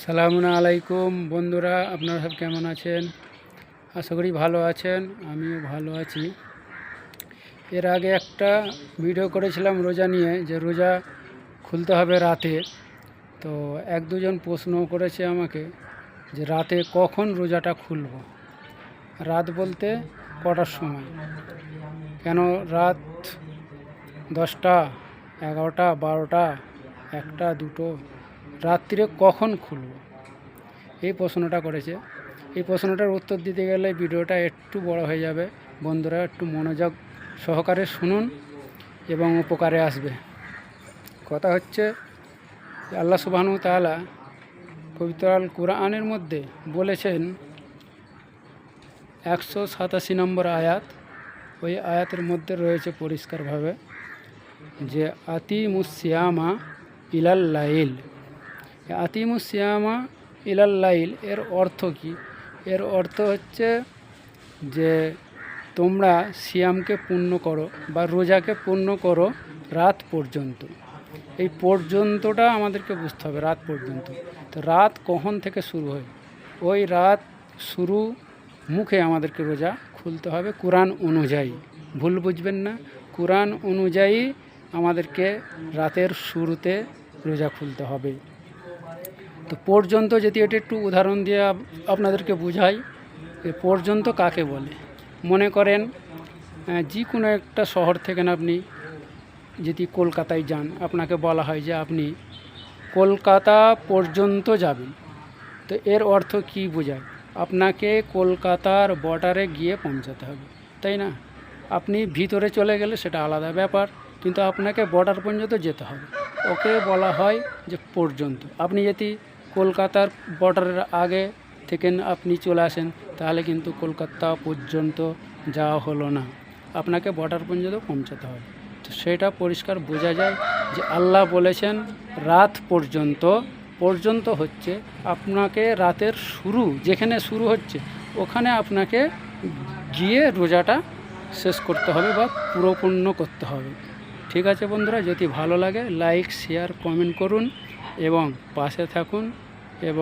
সালামু আলাইকুম বন্ধুরা, আপনারা সব কেমন আছেন? আশা করি ভালো আছেন, আমিও ভালো আছি। এর আগে একটা ভিডিও করেছিলাম রোজা নিয়ে, যে রোজা খুলতে হবে রাতে। তো এক দুজন প্রশ্ন করেছে আমাকে যে রাতে কখন রোজাটা খুলব। রাত বলতে কটার সময়? কেন রাত 10টা, 11টা, 12টা, 1টা, 2টো, রাত্রিরে কখন খুলব, এই প্রশ্নটা করেছে। এই প্রশ্নটার উত্তর দিতে গেলে ভিডিওটা একটু বড় হয়ে যাবে। বন্ধুরা একটু মনোযোগ সহকারে শুনুন এবং উপকারে আসবে। কথা হচ্ছে, আল্লাহ সুবহানাহু ওয়া তাআলা পবিত্র আল কুরআনের মধ্যে বলেছেন 187 নম্বর আয়াত। ওই আয়াতের মধ্যে রয়েছে পরিষ্কারভাবে যে আতিমুস সিয়ামা ইলাল লাইল। আতিমুস সিয়ামা ইলাল লাইল এর অর্থ কি? এর অর্থ হচ্ছে যে তোমরা সিয়ামকে পূর্ণ করো বা রোজাকে পূর্ণ করো রাত পর্যন্ত। এই পর্যন্তটা আমাদেরকে বুঝতে হবে, রাত পর্যন্ত। তো রাত কখন থেকে শুরু হয়? ওই রাত শুরু মুখে আমাদেরকে রোজা খুলতে হবে কুরআন অনুযায়ী। ভুল বুঝবেন না, কুরআন অনুযায়ী আমাদেরকে রাতের শুরুতে রোজা খুলতে হবে। তো পর্যন্ত যদি এটা একটু উদাহরণ দিয়ে আপনাদেরকে বুঝাই, পর্যন্ত কাকে বলে। মনে করেন যে কোনো একটা শহর থেকে আপনি যদি কলকাতায় যান, আপনাকে বলা হয় যে আপনি কলকাতা পর্যন্ত যাবেন। তো এর অর্থ কি বোঝায়? আপনাকে কলকাতার বর্ডারে গিয়ে পৌঁছাতে হবে, তাই না? আপনি ভিতরে চলে গেলে সেটা আলাদা ব্যাপার, কিন্তু আপনাকে বর্ডার পর্যন্ত যেতে হবে, ওকে বলা হয় যে পর্যন্ত। আপনি যদি কলকাতার বর্ডারের আগে থেকে আপনি চলে আসেন, তাহলে কিন্তু কলকাতা পর্যন্ত যাওয়া হলো না, আপনাকে বর্ডার পর্যন্ত পৌঁছাতে হবে। তো সেটা পরিষ্কার বোঝা যায় যে আল্লাহ বলেছেন রাত পর্যন্ত। পর্যন্ত হচ্ছে আপনাকে রাতের শুরু, যেখানে শুরু হচ্ছে ওখানে আপনাকে গিয়ে রোজাটা শেষ করতে হবে বা পুরোপূর্ণ করতে হবে। ঠিক আছে বন্ধুরা, যদি ভালো লাগে লাইক, শেয়ার, কমেন্ট করুন এবং পাশে থাকুন।